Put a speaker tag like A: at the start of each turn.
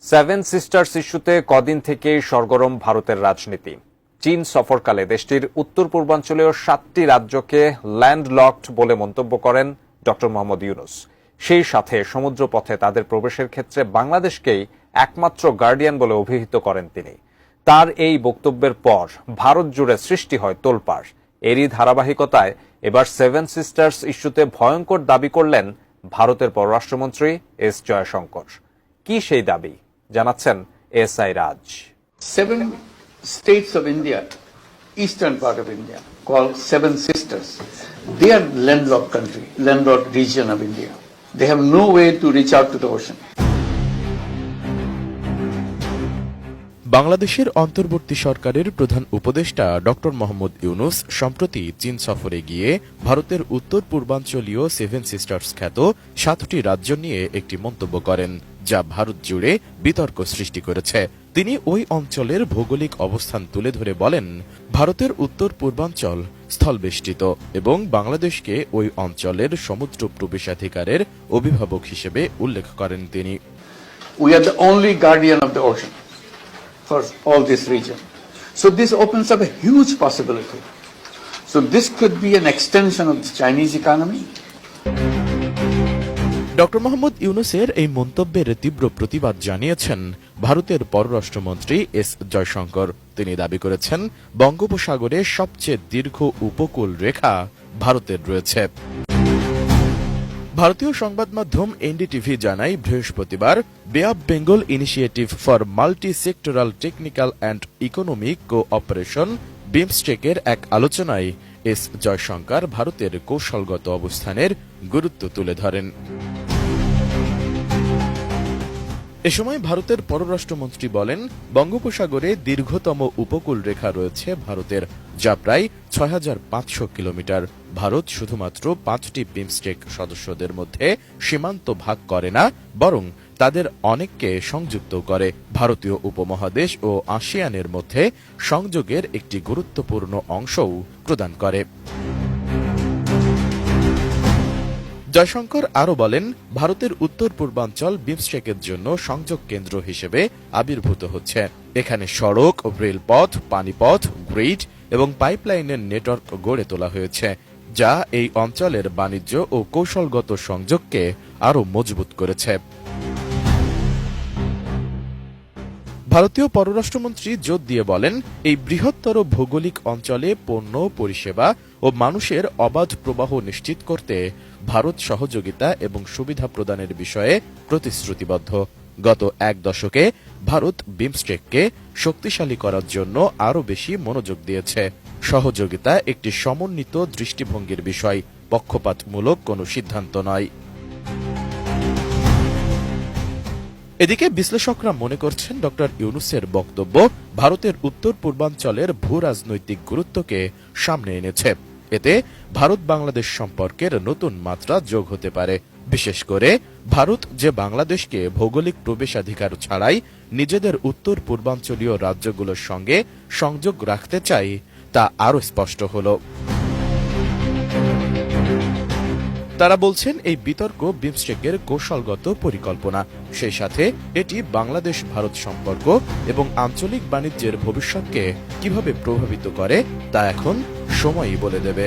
A: Seven sisters ইস্যুতে কদিন থেকেই সরগরম ভারতের রাজনীতি। চীন সফরকালে দেশটির উত্তর পূর্বাঞ্চলীয় 7টি রাজ্যকে ল্যান্ডলকড বলে মন্তব্য করেন ড মোহাম্মদ ইউনূস। সেই সাথে সমুদ্রপথে তাদের প্রবেশের ক্ষেত্রে বাংলাদেশকেই একমাত্র গার্ডিয়ান বলে অভিহিত করেন তিনি। তার এই বক্তব্যের পর ভারত জুড়ে সৃষ্টি হয় তোলপাড়। এরই ধারাবাহিকতায় এবার সেভেন সিস্টার্স ইস্যুতে ভয়ঙ্কর দাবি করলেন ভারতের পররাষ্ট্রমন্ত্রী এস জয়শঙ্কর। কি সেই দাবি জানাচ্ছেন SI Raj.
B: 7 states of India, eastern part of India, called Seven Sisters. They are landlocked country, landlocked region of India. They have no way to reach out to the ocean.
C: বাংলাদেশের অন্তর্বর্তী সরকারের প্রধান উপদেষ্টা ড মোহাম্মদ ইউনূস সম্প্রতি চীন সফরে গিয়ে ভারতের উত্তর পূর্বাঞ্চলীয় সেভেন সিস্টার্স খ্যাত 7টি রাজ্য নিয়ে একটি মন্তব্য করেন, যা ভারত জুড়ে বিতর্ক সৃষ্টি করেছে। তিনি ওই অঞ্চলের ভৌগোলিক অবস্থান তুলে ধরে বলেন, ভারতের উত্তর পূর্বাঞ্চল স্থলবেষ্টিত এবং বাংলাদেশকে ওই অঞ্চলের সমুদ্র প্রবেশাধিকারের অভিভাবক হিসেবে উল্লেখ করেন তিনি।
B: We are the only guardian of the ocean for all this region. So this opens up a huge possibility. So this could be an extension of the Chinese economy.
C: ড মোহাম্মদ ইউনূসের এই মন্তব্যের তীব্র প্রতিবাদ জানিয়েছেন ভারতের পররাষ্ট্রমন্ত্রী এস জয়শঙ্কর। তিনি দাবি করেছেন, বঙ্গোপসাগরে সবচেয়ে দীর্ঘ উপকূল রেখা ভারতের রয়েছে। ভারতীয় সংবাদ মাধ্যম এনডিটিভি জানায়, বৃহস্পতিবার Bay of Bengal initiative for multi sectoral technical and economic cooperation বিমস্টেকের এক আলোচনায় এস জয়শঙ্কর ভারতের কৌশলগত অবস্থানের গুরুত্ব তুলে ধরেন। এ সময় ভারতের পররাষ্ট্রমন্ত্রী বলেন, বঙ্গোপসাগরে দীর্ঘতম উপকূল রেখা রয়েছে ভারতের, যা প্রায় ৬৫০০ কিলোমিটার। ভারত শুধুমাত্র 5টি বিমস্টেক সদস্যদের মধ্যে সীমান্ত ভাগ করে না, বরং তাদের অনেককে সংযুক্ত করে। ভারতীয় উপমহাদেশ ও আসিয়ানের মধ্যে সংযোগের একটি গুরুত্বপূর্ণ অংশও প্রদান করে। জয়শঙ্কর আরও বলেন, ভারতের উত্তর পূর্বাঞ্চল বিমস্টেকের জন্য সংযোগ কেন্দ্র হিসেবে আবির্ভূত হচ্ছে। এখানে সড়ক, রেলপথ, পানিপথ, গ্রিড এবং পাইপলাইনের নেটওয়ার্ক গড়ে তোলা হয়েছে, যা এই অঞ্চলের বাণিজ্য ও কৌশলগত সংযোগকে আরও মজবুত করেছে। ভারতীয় পররাষ্ট্রমন্ত্রী জোর দিয়ে বলেন, এই বৃহত্তর ভৌগোলিক অঞ্চলে পণ্য, পরিষেবা ও মানুষের অবাধ প্রবাহ নিশ্চিত করতে ভারত সহযোগিতা এবং সুবিধা প্রদানের বিষয়ে প্রতিশ্রুতিবদ্ধ। গত এক দশকে ভারত বিমস্টেককে শক্তিশালী করার জন্য আরও বেশি মনোযোগ দিয়েছে। সহযোগিতা একটি সমন্বিত দৃষ্টিভঙ্গির বিষয়, পক্ষপাতমূলক কোনো সিদ্ধান্ত নয়। এদিকে বিশ্লেষকরা মনে করছেন, ড ইউনূসের বক্তব্য ভারতের উত্তর পূর্বাঞ্চলের ভূ রাজনৈতিক গুরুত্বকে সামনে এনেছে। এতে ভারত বাংলাদেশ সম্পর্কের নতুন মাত্রা যোগ হতে পারে। বিশেষ করে ভারত যে বাংলাদেশকে ভৌগোলিক প্রবেশাধিকার ছাড়াই নিজেদের উত্তর পূর্বাঞ্চলীয় রাজ্যগুলোর সঙ্গে সংযোগ রাখতে চায়, তা আরও স্পষ্ট হল। তারা বলছেন, এই বিতর্ক বিমস্টেকের কৌশলগত পরিকল্পনা। সেই সাথে এটি বাংলাদেশ ভারত সম্পর্ক এবং আঞ্চলিক বাণিজ্যের ভবিষ্যৎকে কিভাবে প্রভাবিত করে তা এখন সময়ই বলে দেবে।